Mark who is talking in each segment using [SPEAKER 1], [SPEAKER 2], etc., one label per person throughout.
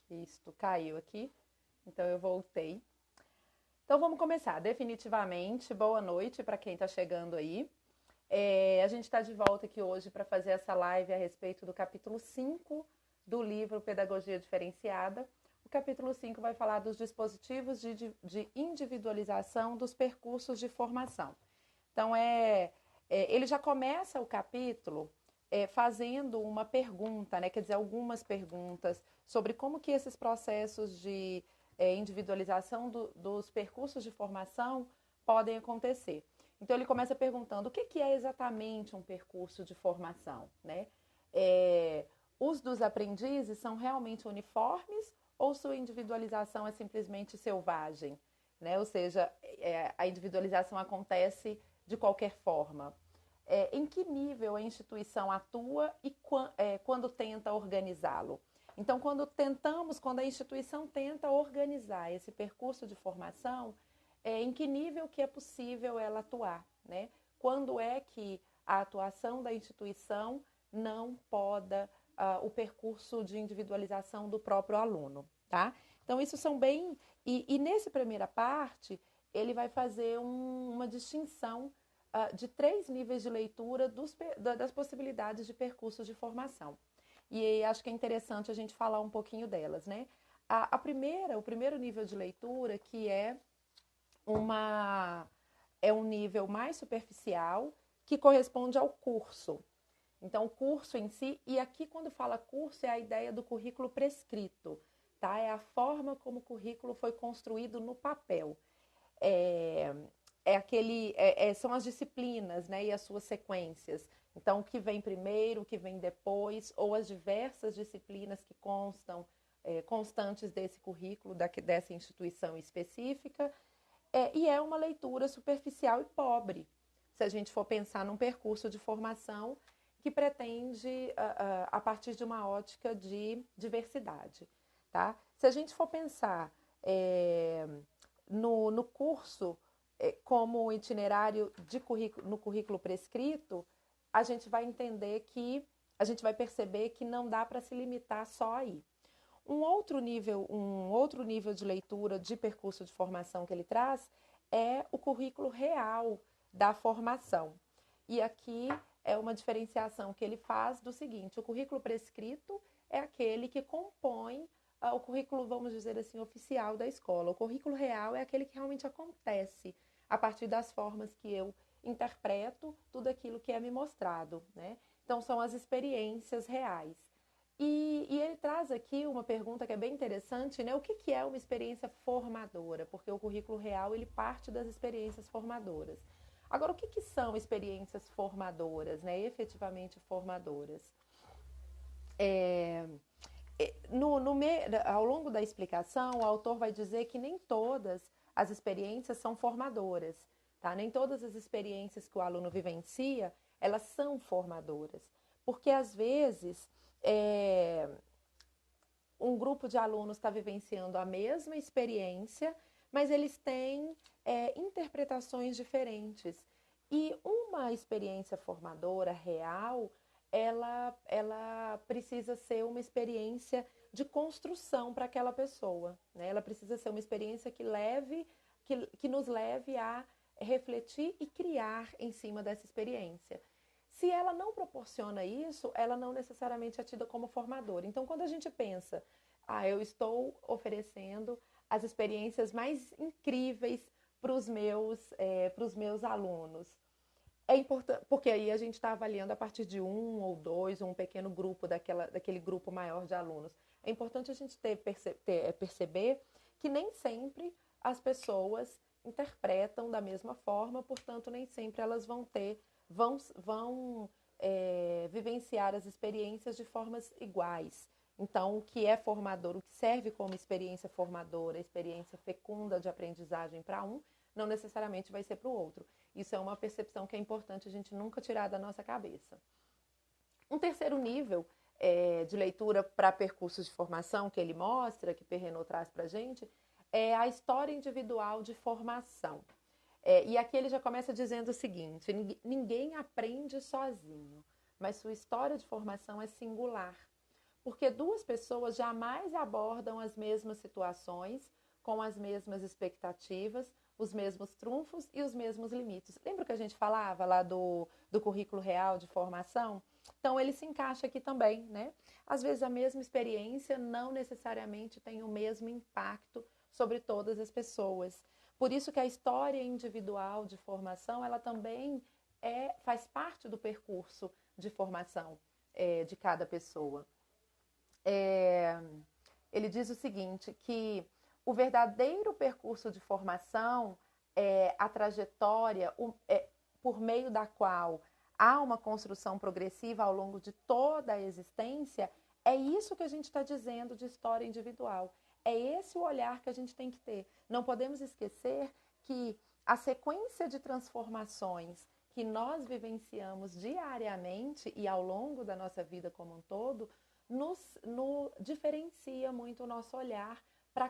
[SPEAKER 1] Isto caiu aqui, então eu voltei. Então vamos começar. Definitivamente, boa noite para quem está chegando aí. A gente está de volta aqui hoje para fazer essa live a respeito do capítulo 5 do livro Pedagogia Diferenciada. O capítulo 5 vai falar dos dispositivos de individualização dos percursos de formação. Então, ele já começa o capítulo fazendo uma pergunta, né? Quer dizer, algumas perguntas sobre como que esses processos de individualização dos percursos de formação podem acontecer. Então, ele começa perguntando o que é exatamente um percurso de formação, né? Os dos aprendizes são realmente uniformes ou sua individualização é simplesmente selvagem, né? Ou seja, a individualização acontece de qualquer forma. Em que nível a instituição atua e quando tenta organizá-lo? Então, quando a instituição tenta organizar esse percurso de formação, em que nível que é possível ela atuar, né? Quando é que a atuação da instituição não poda o percurso de individualização do próprio aluno, tá? Então, isso são bem... E nessa primeira parte, ele vai fazer uma distinção de 3 níveis de leitura das possibilidades de percursos de formação. E acho que é interessante a gente falar um pouquinho delas, né? O primeiro nível de leitura, que é um nível mais superficial, que corresponde ao curso. Então, o curso em si, e aqui quando fala curso é a ideia do currículo prescrito, tá? É a forma como o currículo foi construído no papel. São as disciplinas, né, e as suas sequências. Então, o que vem primeiro, o que vem depois, ou as diversas disciplinas que constantes desse currículo, dessa instituição específica. E é uma leitura superficial e pobre, se a gente for pensar num percurso de formação que pretende, a partir de uma ótica de diversidade. Tá? Se a gente for pensar no curso como itinerário no currículo prescrito, a gente vai entender a gente vai perceber que não dá para se limitar só aí. Um outro nível de leitura de percurso de formação que ele traz é o currículo real da formação. E aqui é uma diferenciação que ele faz do seguinte: o currículo prescrito é aquele que compõe o currículo, vamos dizer assim, oficial da escola. O currículo real é aquele que realmente acontece a partir das formas que eu interpreto tudo aquilo que é me mostrado, né? Então, são as experiências reais. E ele traz aqui uma pergunta que é bem interessante, né? O que é uma experiência formadora? Porque o currículo real, ele parte das experiências formadoras. Agora, o que são experiências formadoras, né? Efetivamente formadoras? Ao longo da explicação, o autor vai dizer que nem todas as experiências são formadoras, tá? Nem todas as experiências que o aluno vivencia, elas são formadoras. Porque, às vezes, um grupo de alunos está vivenciando a mesma experiência, mas eles têm interpretações diferentes. E uma experiência formadora real, ela precisa ser uma experiência de construção para aquela pessoa, né? Ela precisa ser uma experiência que nos leve a refletir e criar em cima dessa experiência. Se ela não proporciona isso, ela não necessariamente é tida como formadora. Então, quando a gente pensa, eu estou oferecendo as experiências mais incríveis para os meus alunos. É importante, porque aí a gente está avaliando a partir de um ou dois, um pequeno grupo daquele grupo maior de alunos. É importante a gente perceber que nem sempre as pessoas interpretam da mesma forma, portanto, nem sempre elas vão vivenciar as experiências de formas iguais. Então, o que é formador, o que serve como experiência formadora, experiência fecunda de aprendizagem para um, não necessariamente vai ser para o outro. Isso é uma percepção que é importante a gente nunca tirar da nossa cabeça. Um terceiro nível de leitura para percursos de formação que ele mostra, que Perrenot traz para a gente, é a história individual de formação. E aqui ele já começa dizendo o seguinte: ninguém aprende sozinho, mas sua história de formação é singular. porque duas pessoas jamais abordam as mesmas situações, com as mesmas expectativas, os mesmos trunfos e os mesmos limites. Lembra que a gente falava lá do currículo real de formação? Então, ele se encaixa aqui também, né? Às vezes, a mesma experiência não necessariamente tem o mesmo impacto sobre todas as pessoas. Por isso que a história individual de formação, ela também faz parte do percurso de formação de cada pessoa. Ele diz o seguinte, que o verdadeiro percurso de formação é a trajetória por meio da qual há uma construção progressiva ao longo de toda a existência. É isso que a gente está dizendo de história individual. É esse o olhar que a gente tem que ter. Não podemos esquecer que a sequência de transformações que nós vivenciamos diariamente e ao longo da nossa vida como um todo, nos diferencia muito o nosso olhar para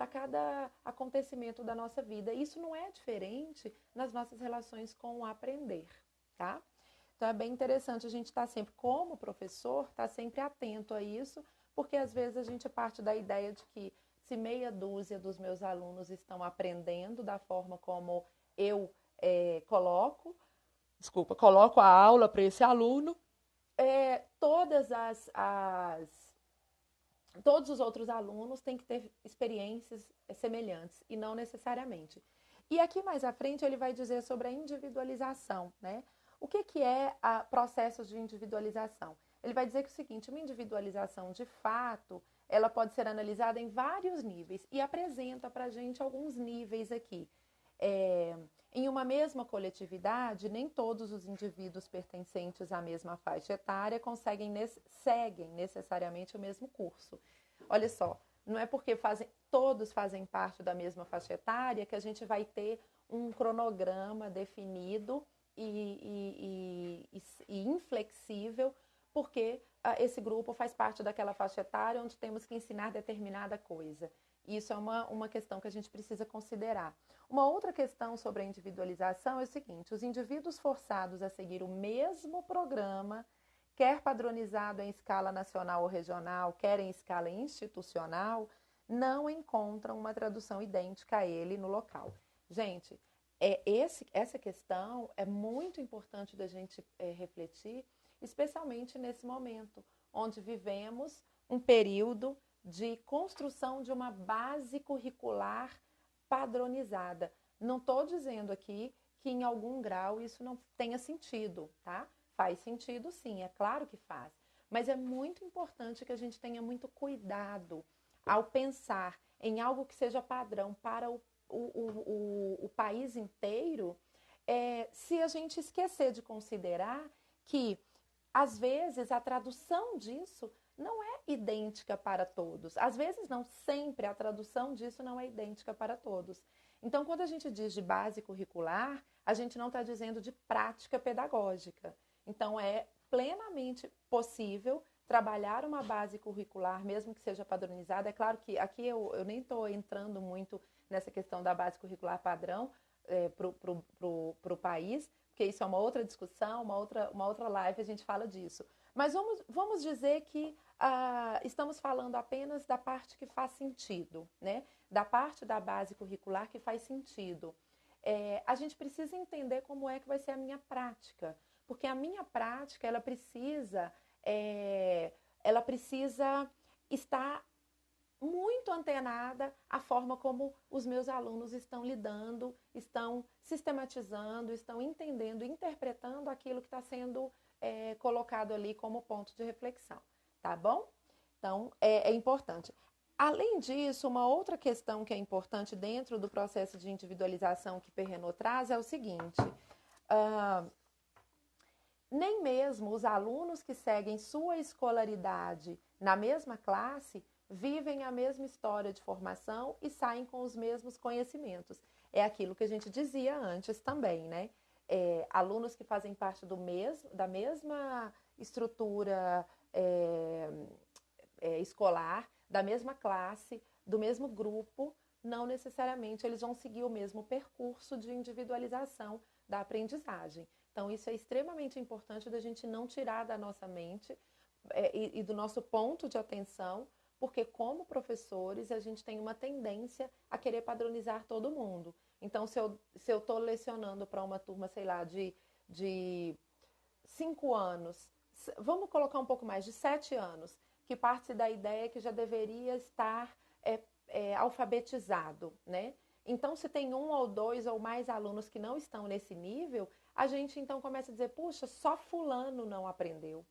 [SPEAKER 1] cada acontecimento da nossa vida. Isso não é diferente nas nossas relações com o aprender, tá? Então é bem interessante a gente estar sempre, como professor, estar sempre atento a isso, porque às vezes a gente parte da ideia de que se meia dúzia dos meus alunos estão aprendendo da forma como eu coloco a aula para esse aluno, todos os outros alunos têm que ter experiências semelhantes e não necessariamente. E aqui mais à frente ele vai dizer sobre a individualização, né? O que é processos de individualização? Ele vai dizer que é o seguinte, uma individualização de fato, ela pode ser analisada em vários níveis e apresenta para a gente alguns níveis aqui. Em uma mesma coletividade, nem todos os indivíduos pertencentes à mesma faixa etária seguem necessariamente o mesmo curso. Olha só, não é porque todos fazem parte da mesma faixa etária que a gente vai ter um cronograma definido e inflexível, porque esse grupo faz parte daquela faixa etária onde temos que ensinar determinada coisa. Isso é uma questão que a gente precisa considerar. Uma outra questão sobre a individualização é o seguinte, os indivíduos forçados a seguir o mesmo programa, quer padronizado em escala nacional ou regional, quer em escala institucional, não encontram uma tradução idêntica a ele no local. Gente, essa questão é muito importante da gente refletir, especialmente nesse momento, onde vivemos um período de construção de uma base curricular padronizada. Não estou dizendo aqui que em algum grau isso não tenha sentido, tá? Faz sentido sim, é claro que faz. Mas é muito importante que a gente tenha muito cuidado ao pensar em algo que seja padrão para o país inteiro, se a gente esquecer de considerar que, às vezes, a tradução disso não é idêntica para todos. Às vezes, não sempre, a tradução disso não é idêntica para todos. Então, quando a gente diz de base curricular, a gente não está dizendo de prática pedagógica. Então, é plenamente possível trabalhar uma base curricular, mesmo que seja padronizada. É claro que aqui eu nem estou entrando muito nessa questão da base curricular padrão para o país, porque isso é uma outra discussão, uma outra live a gente fala disso. Mas vamos dizer que estamos falando apenas da parte que faz sentido, né? Da parte da base curricular que faz sentido. A gente precisa entender como é que vai ser a minha prática, porque a minha prática ela precisa estar muito antenada à forma como os meus alunos estão lidando, estão sistematizando, estão entendendo, interpretando aquilo que está sendo colocado ali como ponto de reflexão, tá bom? Então, é importante. Além disso, uma outra questão que é importante dentro do processo de individualização que Perrenot traz é o seguinte, nem mesmo os alunos que seguem sua escolaridade na mesma classe vivem a mesma história de formação e saem com os mesmos conhecimentos. É aquilo que a gente dizia antes também, né? Alunos que fazem parte da mesma estrutura escolar, da mesma classe, do mesmo grupo, não necessariamente eles vão seguir o mesmo percurso de individualização da aprendizagem. Então, isso é extremamente importante da gente não tirar da nossa mente, e do nosso ponto de atenção, porque como professores a gente tem uma tendência a querer padronizar todo mundo. Então, se eu estou lecionando para uma turma, sei lá, de 5 anos, vamos colocar um pouco mais, de 7 anos, que parte da ideia que já deveria estar alfabetizado, né? Então, se tem um ou dois ou mais alunos que não estão nesse nível, a gente então começa a dizer, puxa, só fulano não aprendeu.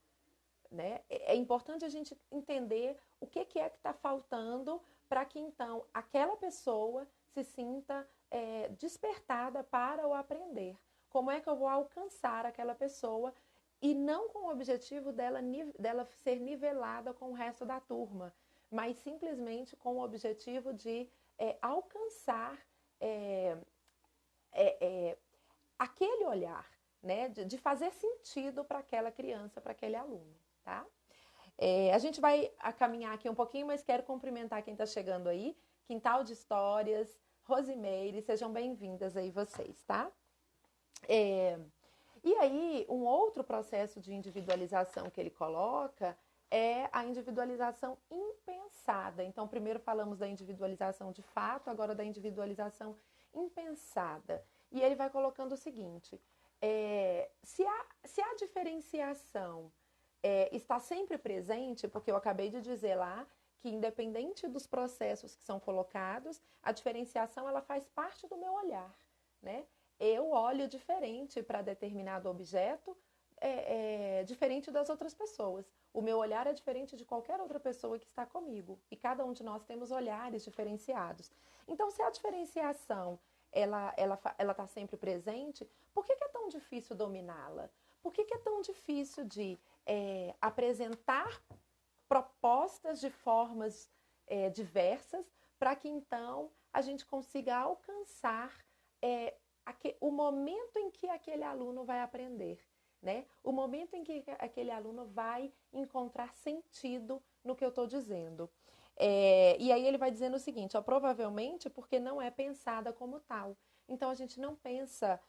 [SPEAKER 1] Né? É importante a gente entender o que é que está faltando para que então aquela pessoa se sinta despertada para o aprender. Como é que eu vou alcançar aquela pessoa e não com o objetivo dela ser nivelada com o resto da turma, mas simplesmente com o objetivo de alcançar é, aquele olhar, né? De fazer sentido para aquela criança, para aquele aluno, tá? A gente vai caminhar aqui um pouquinho, mas quero cumprimentar quem está chegando aí. Quintal de Histórias, Rosimeire, sejam bem-vindas aí vocês, tá? E aí, um outro processo de individualização que ele coloca é a individualização impensada. Então, primeiro falamos da individualização de fato, agora da individualização impensada. E ele vai colocando o seguinte, se a diferenciação está sempre presente, porque eu acabei de dizer lá que independente dos processos que são colocados, a diferenciação ela faz parte do meu olhar, né? Eu olho diferente para determinado objeto, diferente das outras pessoas. O meu olhar é diferente de qualquer outra pessoa que está comigo. E cada um de nós temos olhares diferenciados. Então, se a diferenciação ela está sempre presente, por que é tão difícil dominá-la? Por que é tão difícil de apresentar propostas de formas diversas para que então a gente consiga alcançar o momento em que aquele aluno vai aprender, né? O momento em que aquele aluno vai encontrar sentido no que eu estou dizendo. E aí ele vai dizendo o seguinte, ó, provavelmente porque não é pensada como tal. Então a gente não pensa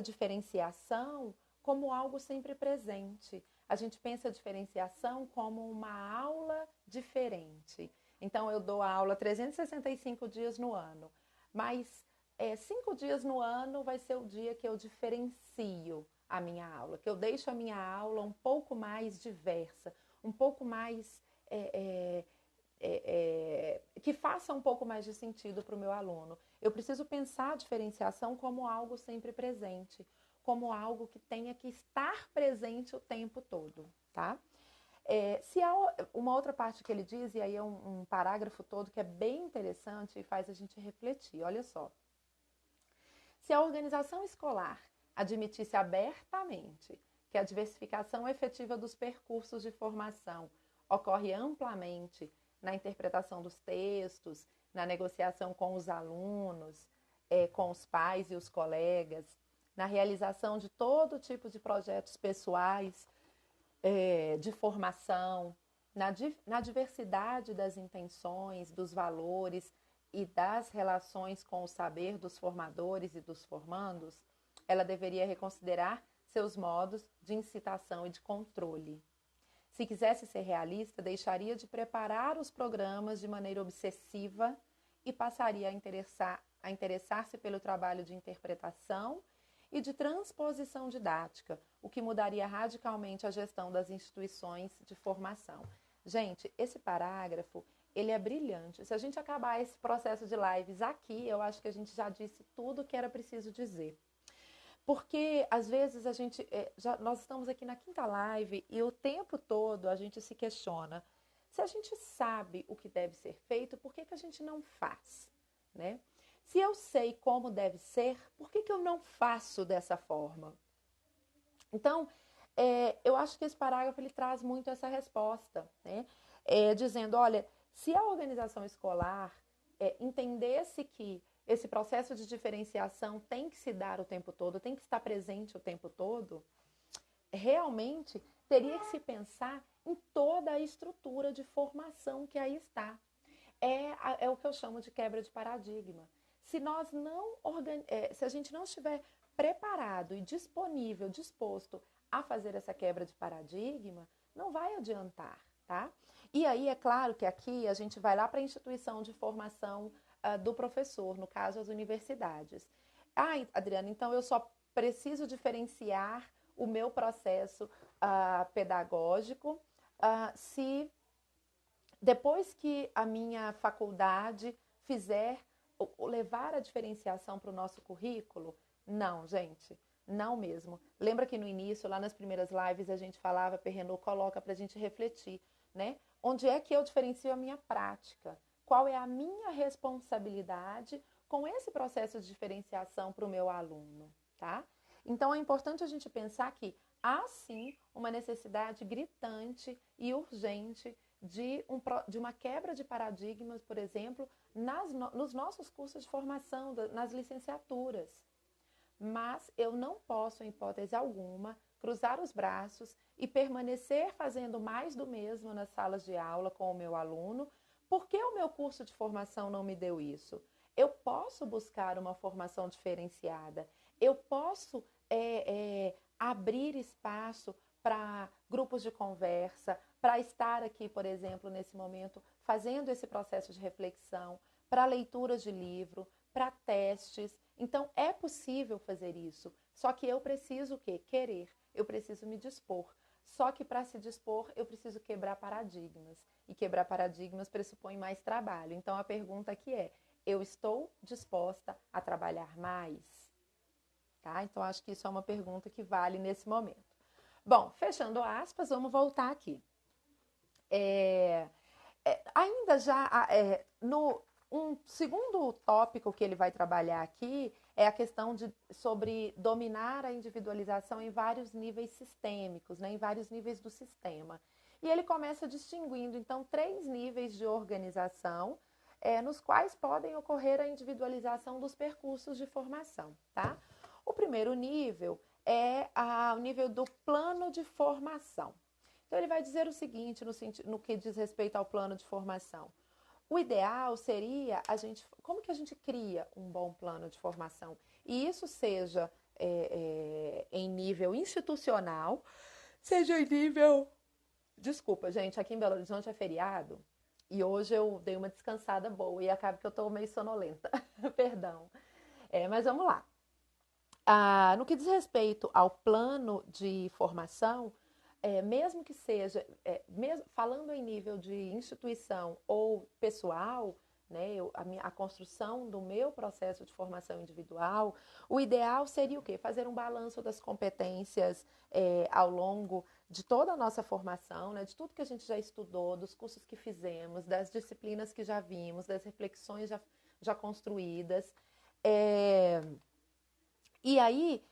[SPEAKER 1] diferenciação como algo sempre presente. A gente pensa a diferenciação como uma aula diferente. Então, eu dou a aula 365 dias no ano, mas 5 dias no ano vai ser o dia que eu diferencio a minha aula, que eu deixo a minha aula um pouco mais diversa, um pouco mais que faça um pouco mais de sentido para o meu aluno. Eu preciso pensar a diferenciação como algo sempre presente, como algo que tenha que estar presente o tempo todo, tá? Se há uma outra parte que ele diz, e aí é um parágrafo todo que é bem interessante e faz a gente refletir, olha só. Se a organização escolar admitisse abertamente que a diversificação efetiva dos percursos de formação ocorre amplamente na interpretação dos textos, na negociação com os alunos, com os pais e os colegas, na realização de todo tipo de projetos pessoais, de formação, na diversidade das intenções, dos valores e das relações com o saber dos formadores e dos formandos, ela deveria reconsiderar seus modos de incitação e de controle. Se quisesse ser realista, deixaria de preparar os programas de maneira obsessiva e passaria a interessar-se pelo trabalho de interpretação e de transposição didática, o que mudaria radicalmente a gestão das instituições de formação. Gente, esse parágrafo, ele é brilhante. Se a gente acabar esse processo de lives aqui, eu acho que a gente já disse tudo o que era preciso dizer. Porque, às vezes, nós estamos aqui na quinta live e o tempo todo a gente se questiona. Se a gente sabe o que deve ser feito, por que a gente não faz, né? Se eu sei como deve ser, por que eu não faço dessa forma? Então, eu acho que esse parágrafo ele traz muito essa resposta, né? Dizendo, olha, se a organização escolar entendesse que esse processo de diferenciação tem que se dar o tempo todo, tem que estar presente o tempo todo, realmente teria que se pensar em toda a estrutura de formação que aí está. É o que eu chamo de quebra de paradigma. Se a gente não estiver preparado e disponível, disposto a fazer essa quebra de paradigma, não vai adiantar, tá? E aí é claro que aqui a gente vai lá para a instituição de formação do professor, no caso as universidades. Ah, Adriana, então eu só preciso diferenciar o meu processo pedagógico se depois que a minha faculdade fizer levar a diferenciação para o nosso currículo? Não, gente, não mesmo. Lembra que no início, lá nas primeiras lives, a gente falava, Perrenot coloca para a gente refletir, né? Onde é que eu diferencio a minha prática? Qual é a minha responsabilidade com esse processo de diferenciação para o meu aluno, tá? Então é importante a gente pensar que há sim uma necessidade gritante e urgente de uma quebra de paradigmas, por exemplo, nos nossos cursos de formação, nas licenciaturas. Mas eu não posso, em hipótese alguma, cruzar os braços e permanecer fazendo mais do mesmo nas salas de aula com o meu aluno, porque o meu curso de formação não me deu isso. Eu posso buscar uma formação diferenciada, eu posso abrir espaço para grupos de conversa, para estar aqui, por exemplo, nesse momento, fazendo esse processo de reflexão, para leituras de livro, para testes. Então, é possível fazer isso. Só que eu preciso o quê? Querer. Eu preciso me dispor. Só que para se dispor, eu preciso quebrar paradigmas. E quebrar paradigmas pressupõe mais trabalho. Então, a pergunta aqui é: eu estou disposta a trabalhar mais? Tá? Então, acho que isso é uma pergunta que vale nesse momento. Bom, fechando aspas, vamos voltar aqui. Ainda já no um segundo tópico que ele vai trabalhar aqui é a questão sobre dominar a individualização em vários níveis sistêmicos, né, em vários níveis do sistema. E ele começa distinguindo, então, 3 níveis de organização nos quais podem ocorrer a individualização dos percursos de formação, tá? O primeiro nível é o nível do plano de formação. Então, ele vai dizer o seguinte no que diz respeito ao plano de formação. O ideal seria como que a gente cria um bom plano de formação? E isso seja em nível institucional, seja em nível... Desculpa, gente, aqui em Belo Horizonte é feriado e hoje eu dei uma descansada boa e acaba que eu estou meio sonolenta. Perdão. Mas vamos lá. No que diz respeito ao plano de formação, mesmo que seja, mesmo, falando em nível de instituição ou pessoal, né, a construção do meu processo de formação individual, o ideal seria o quê? Fazer um balanço das competências ao longo de toda a nossa formação, né, de tudo que a gente já estudou, dos cursos que fizemos, das disciplinas que já vimos, das reflexões já construídas. E aí,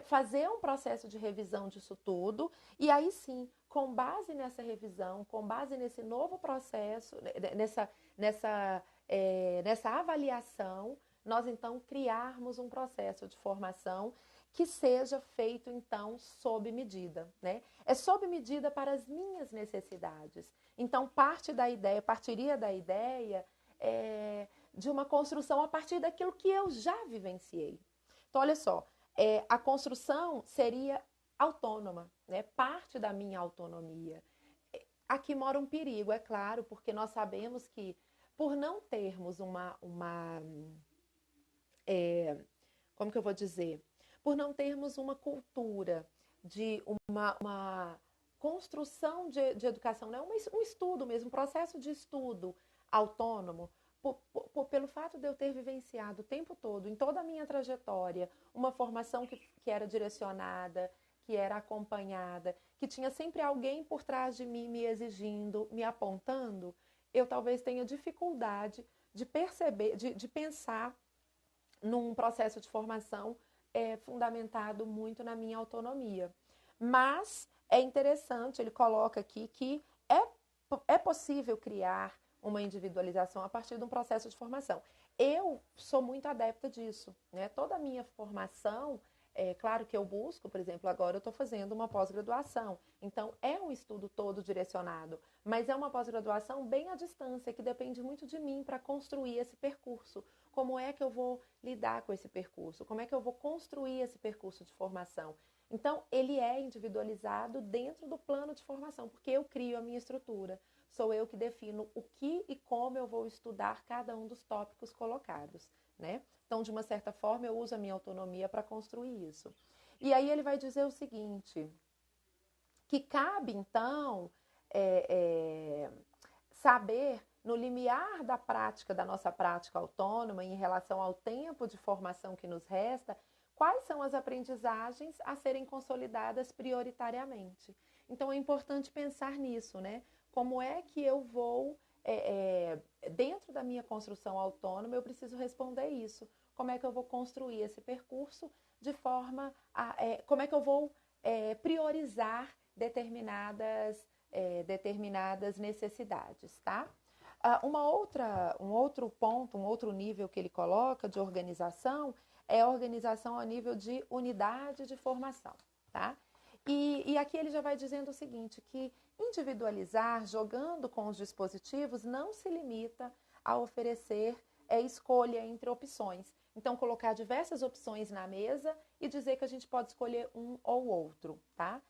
[SPEAKER 1] fazer um processo de revisão disso tudo, e aí sim, com base nessa revisão, com base nesse novo processo, nessa avaliação, nós então criarmos um processo de formação que seja feito então sob medida, né? É sob medida para as minhas necessidades. Então, partiria da ideia de uma construção a partir daquilo que eu já vivenciei. Então, olha só, a construção seria autônoma, né? Parte da minha autonomia. Aqui mora um perigo, é claro, porque nós sabemos que por não termos como que eu vou dizer? Por não termos uma cultura de uma construção de educação, né? Um estudo mesmo, um processo de estudo autônomo, pelo fato de eu ter vivenciado o tempo todo, em toda a minha trajetória, uma formação que era direcionada, que era acompanhada, que tinha sempre alguém por trás de mim me exigindo, me apontando, eu talvez tenha dificuldade de perceber, de pensar num processo de formação fundamentado muito na minha autonomia. Mas é interessante, ele coloca aqui que é possível criar uma individualização a partir de um processo de formação. Eu sou muito adepta disso, né? Toda a minha formação, claro que eu busco, por exemplo, agora eu estou fazendo uma pós-graduação, então é um estudo todo direcionado, mas é uma pós-graduação bem à distância, que depende muito de mim para construir esse percurso. Como é que eu vou lidar com esse percurso? Como é que eu vou construir esse percurso de formação? Então, ele é individualizado dentro do plano de formação, porque eu crio a minha estrutura. Sou eu que defino o que e como eu vou estudar cada um dos tópicos colocados, né? Então, de uma certa forma, eu uso a minha autonomia para construir isso. E aí ele vai dizer o seguinte, que cabe, então, saber, no limiar da prática, da nossa prática autônoma, em relação ao tempo de formação que nos resta, quais são as aprendizagens a serem consolidadas prioritariamente. Então, é importante pensar nisso, né? Como é que eu vou, dentro da minha construção autônoma, eu preciso responder isso. Como é que eu vou construir esse percurso de forma a... como é que eu vou priorizar determinadas necessidades, tá? Um outro ponto, um outro nível que ele coloca de organização é a organização a nível de unidade de formação, tá? E aqui ele já vai dizendo o seguinte, que individualizar, jogando com os dispositivos, não se limita a oferecer escolha entre opções. Então, colocar diversas opções na mesa e dizer que a gente pode escolher um ou outro, tá?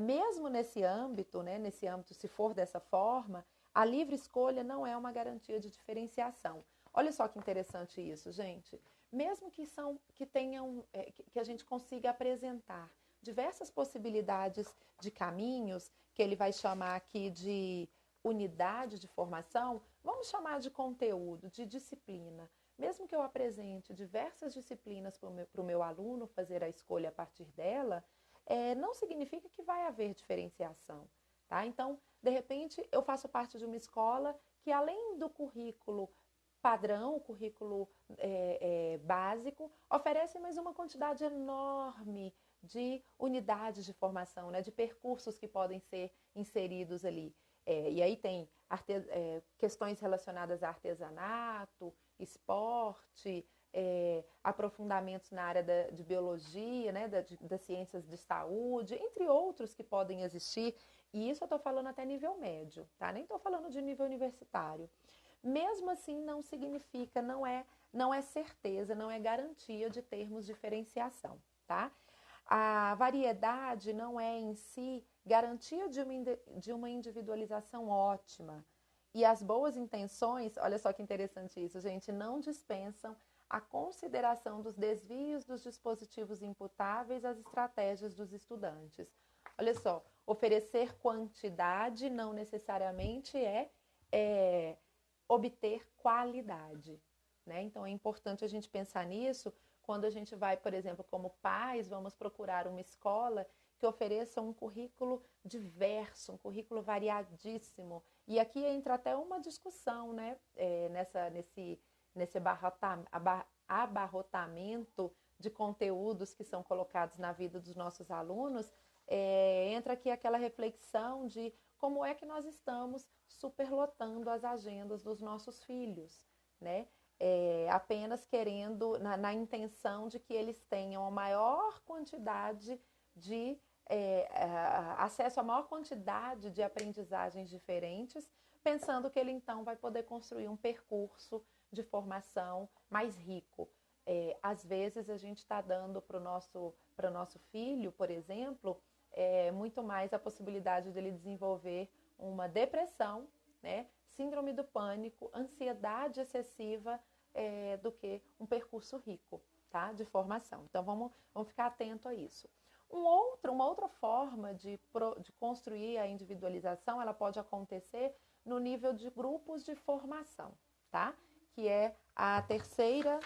[SPEAKER 1] Mesmo nesse âmbito, né, se for dessa forma, a livre escolha não é uma garantia de diferenciação. Olha só que interessante isso, gente. Mesmo que a gente consiga apresentar diversas possibilidades de caminhos, que ele vai chamar aqui de unidade de formação, vamos chamar de conteúdo, de disciplina. Mesmo que eu apresente diversas disciplinas para o meu aluno fazer a escolha a partir dela, não significa que vai haver diferenciação, tá? Então, de repente, eu faço parte de uma escola que, além do currículo padrão, o currículo básico, oferece mais uma quantidade enorme de unidades de formação, né, de percursos que podem ser inseridos ali. E aí tem questões relacionadas a artesanato, esporte, aprofundamentos na área de biologia, né, das ciências de saúde, entre outros que podem existir. E isso eu estou falando até nível médio, tá? Nem estou falando de nível universitário. Mesmo assim, não significa, não é certeza, não é garantia de termos diferenciação, tá? A variedade não é em si garantia de uma individualização ótima. E as boas intenções, olha só que interessante isso, gente, não dispensam a consideração dos desvios dos dispositivos imputáveis às estratégias dos estudantes. Olha só, oferecer quantidade não necessariamente é obter qualidade, né? Então é importante a gente pensar nisso quando a gente vai, por exemplo, como pais, vamos procurar uma escola que ofereça um currículo diverso, um currículo variadíssimo. E aqui entra até uma discussão, né? Nesse abarrotamento de conteúdos que são colocados na vida dos nossos alunos, entra aqui aquela reflexão de como é que nós estamos superlotando as agendas dos nossos filhos, né? Apenas querendo, na intenção de que eles tenham a maior quantidade de acesso a maior quantidade de aprendizagens diferentes, pensando que ele então vai poder construir um percurso de formação mais rico. Às vezes a gente está dando para o nosso filho, por exemplo, muito mais a possibilidade dele desenvolver uma depressão, né? Síndrome do pânico, ansiedade excessiva, do que um percurso rico, tá? De formação. Então vamos ficar atento a isso. Uma outra forma de construir a individualização, ela pode acontecer no nível de grupos de formação, tá? Que é a terceira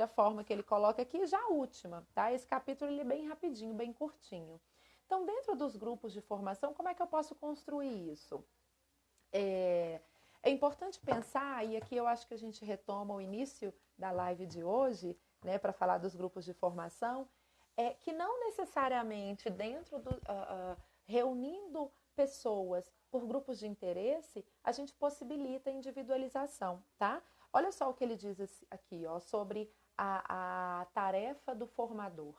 [SPEAKER 1] forma que ele coloca aqui, já a última, tá? Esse capítulo ele é bem rapidinho, bem curtinho. Então, dentro dos grupos de formação, como é que eu posso construir isso? É importante pensar, e aqui eu acho que a gente retoma o início da live de hoje, né, para falar dos grupos de formação, que não necessariamente reunindo pessoas por grupos de interesse, a gente possibilita a individualização, tá? Olha só o que ele diz aqui, ó, sobre a tarefa do formador.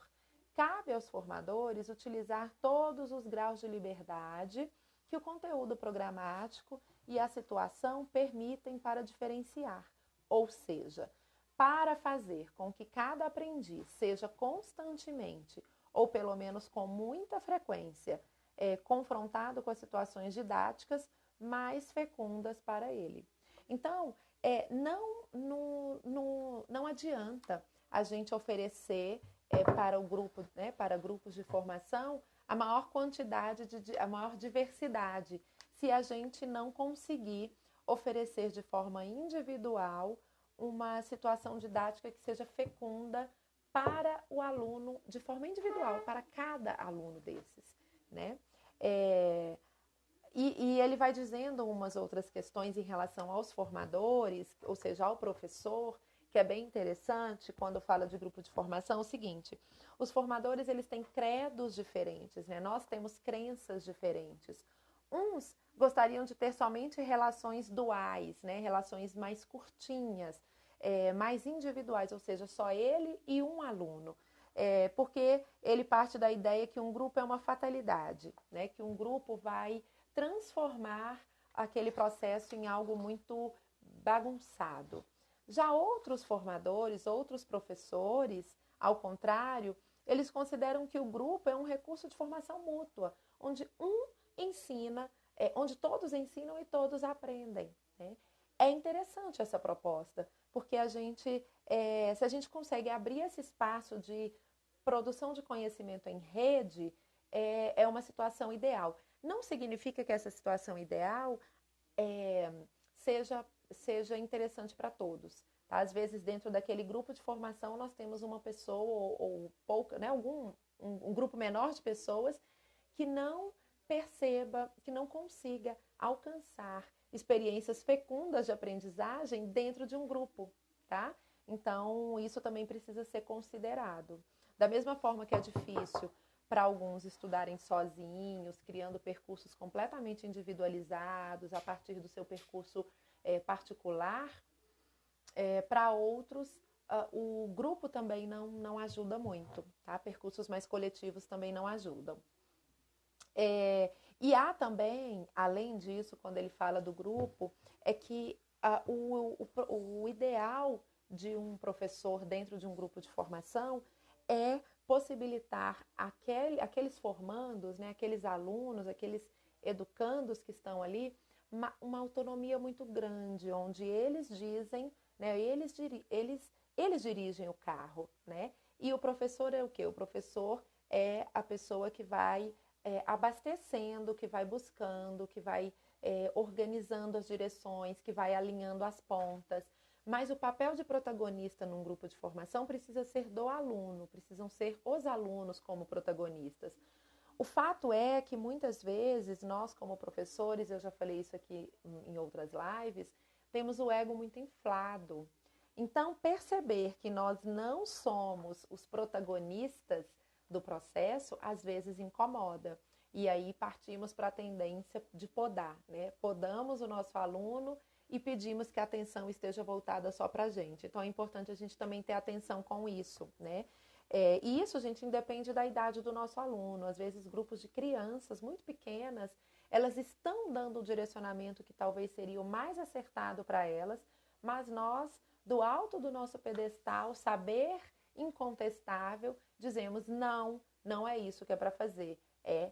[SPEAKER 1] Cabe aos formadores utilizar todos os graus de liberdade que o conteúdo programático e a situação permitem para diferenciar, ou seja, para fazer com que cada aprendiz seja constantemente ou pelo menos com muita frequência, confrontado com as situações didáticas mais fecundas para ele. Então, não adianta a gente oferecer para o grupo, né, para grupos de formação, a maior quantidade, a maior diversidade, se a gente não conseguir oferecer de forma individual uma situação didática que seja fecunda para o aluno, de forma individual, para cada aluno desses, né? E ele vai dizendo umas outras questões em relação aos formadores, ou seja, ao professor, que é bem interessante quando fala de grupo de formação, o seguinte: os formadores, eles têm credos diferentes, né? Nós temos crenças diferentes. Uns gostariam de ter somente relações duais, né? Relações mais curtinhas, mais individuais, ou seja, só ele e um aluno. Porque ele parte da ideia que um grupo é uma fatalidade, né? Que um grupo vai transformar aquele processo em algo muito bagunçado. Já outros formadores, outros professores, ao contrário, eles consideram que o grupo é um recurso de formação mútua, onde um ensina, onde todos ensinam e todos aprendem, né? É interessante essa proposta, porque se a gente consegue abrir esse espaço de produção de conhecimento em rede, é uma situação ideal. Não significa que essa situação ideal seja interessante para todos. Tá? Às vezes, dentro daquele grupo de formação, nós temos uma pessoa ou pouca, né, um grupo menor de pessoas que não perceba, que não consiga alcançar experiências fecundas de aprendizagem dentro de um grupo, tá? Então, isso também precisa ser considerado. Da mesma forma que é difícil para alguns estudarem sozinhos, criando percursos completamente individualizados a partir do seu percurso particular, para outros o grupo também não ajuda muito, tá? Percursos mais coletivos também não ajudam. E há também, além disso, quando ele fala do grupo, é que o ideal de um professor dentro de um grupo de formação é possibilitar aqueles formandos, né, aqueles alunos, aqueles educandos que estão ali, uma autonomia muito grande, onde eles dizem, né, eles dirigem o carro, né? E o professor é o quê? O professor é a pessoa que vai abastecendo, que vai buscando, que vai organizando as direções, que vai alinhando as pontas. Mas o papel de protagonista num grupo de formação precisa ser do aluno, precisam ser os alunos como protagonistas. O fato é que muitas vezes nós, como professores, eu já falei isso aqui em outras lives, temos o ego muito inflado. Então, perceber que nós não somos os protagonistas do processo, às vezes incomoda. E aí partimos para a tendência de podar, né? Podamos o nosso aluno e pedimos que a atenção esteja voltada só para a gente. Então é importante a gente também ter atenção com isso, né? E isso, gente, independe da idade do nosso aluno. Às vezes, grupos de crianças muito pequenas, elas estão dando o direcionamento que talvez seria o mais acertado para elas, mas nós, do alto do nosso pedestal, saber incontestável, dizemos não, não é isso que é para fazer, é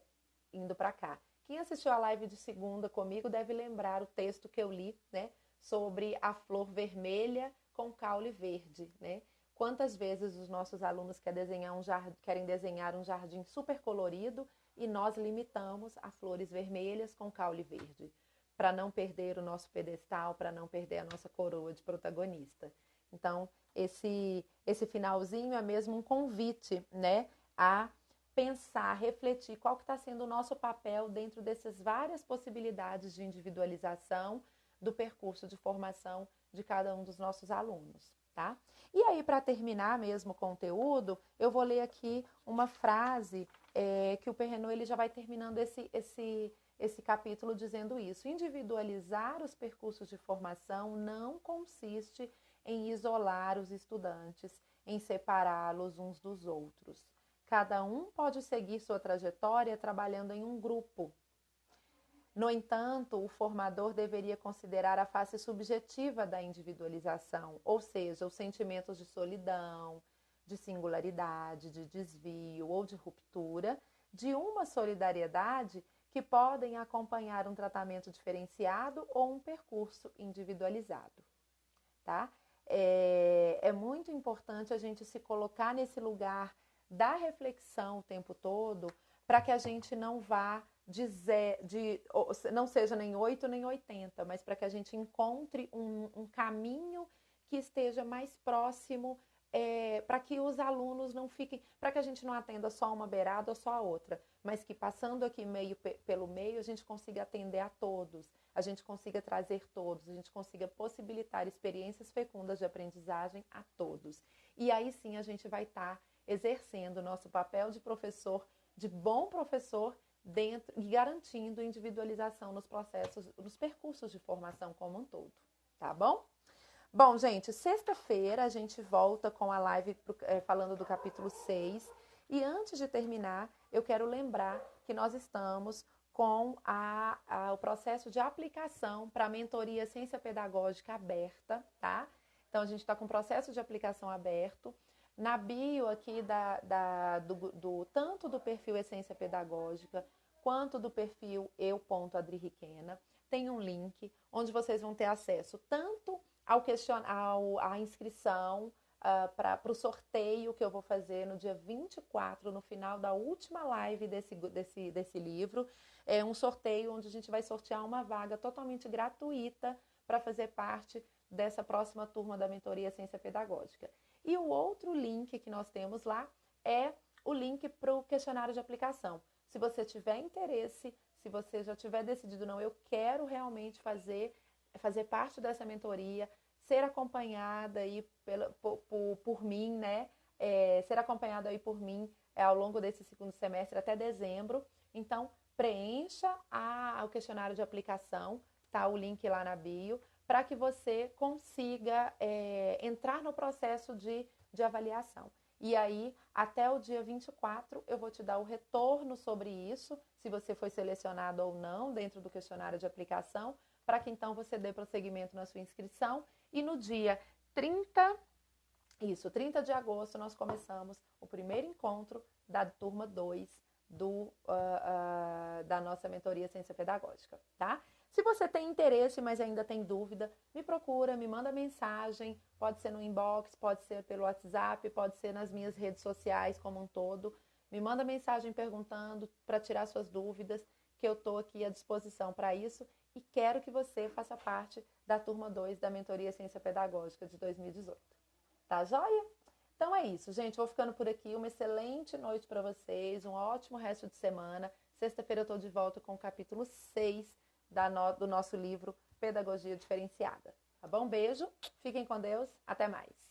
[SPEAKER 1] indo para cá. Quem assistiu a live de segunda comigo deve lembrar o texto que eu li, né, sobre a flor vermelha com caule verde, né? Quantas vezes os nossos alunos querem desenhar um jardim super colorido e nós limitamos a flores vermelhas com caule verde, para não perder o nosso pedestal, para não perder a nossa coroa de protagonista. Então, esse finalzinho é mesmo um convite, né, a pensar, refletir qual que está sendo o nosso papel dentro dessas várias possibilidades de individualização do percurso de formação de cada um dos nossos alunos, tá? E aí, para terminar mesmo o conteúdo, eu vou ler aqui uma frase que o Perrenot ele já vai terminando esse capítulo dizendo isso. Individualizar os percursos de formação não consiste em isolar os estudantes, em separá-los uns dos outros. Cada um pode seguir sua trajetória trabalhando em um grupo. No entanto, o formador deveria considerar a face subjetiva da individualização, ou seja, os sentimentos de solidão, de singularidade, de desvio ou de ruptura, de uma solidariedade que podem acompanhar um tratamento diferenciado ou um percurso individualizado, tá? É muito importante a gente se colocar nesse lugar da reflexão o tempo todo, para que a gente não vá não seja nem 8 nem 80, mas para que a gente encontre um caminho que esteja mais próximo, para que os alunos não fiquem, para que a gente não atenda só uma beirada ou só a outra, mas que passando aqui pelo meio a gente consiga atender a todos, a gente consiga trazer todos, a gente consiga possibilitar experiências fecundas de aprendizagem a todos. E aí sim a gente vai estar exercendo o nosso papel de professor, de bom professor, dentro e garantindo individualização nos processos, nos percursos de formação como um todo, tá bom? Bom, gente, sexta-feira a gente volta com a live falando do capítulo 6. E antes de terminar, eu quero lembrar que nós estamos com o processo de aplicação para a mentoria Ciência Pedagógica aberta, tá? Então, a gente está com o processo de aplicação aberto. Na bio aqui tanto do perfil Essência Pedagógica quanto do perfil eu.adririquena, tem um link onde vocês vão ter acesso tanto à inscrição para o sorteio que eu vou fazer no dia 24, no final da última live desse livro. É um sorteio onde a gente vai sortear uma vaga totalmente gratuita para fazer parte dessa próxima turma da mentoria Ciência Pedagógica. E o outro link que nós temos lá é o link para o questionário de aplicação. Se você tiver interesse, se você já tiver decidido, não, eu quero realmente fazer parte dessa mentoria, ser acompanhada aí por mim, né? Ser acompanhada aí por mim ao longo desse segundo semestre até dezembro. Então, preencha o questionário de aplicação, tá? O link lá na bio, para que você consiga entrar no processo de avaliação. E aí, até o dia 24, eu vou te dar o retorno sobre isso, se você foi selecionado ou não dentro do questionário de aplicação, para que então você dê prosseguimento na sua inscrição. E no dia 30 de agosto, nós começamos o primeiro encontro da turma 2 da nossa mentoria Ciência Pedagógica, tá? Se você tem interesse, mas ainda tem dúvida, me procura, me manda mensagem, pode ser no inbox, pode ser pelo WhatsApp, pode ser nas minhas redes sociais como um todo. Me manda mensagem perguntando para tirar suas dúvidas, que eu estou aqui à disposição para isso e quero que você faça parte da turma 2 da Mentoria Ciência Pedagógica de 2018. Tá joia? Então é isso, gente. Vou ficando por aqui. Uma excelente noite para vocês, um ótimo resto de semana. Sexta-feira eu estou de volta com o capítulo 6 do nosso livro Pedagogia Diferenciada. Tá bom? Beijo, fiquem com Deus, até mais.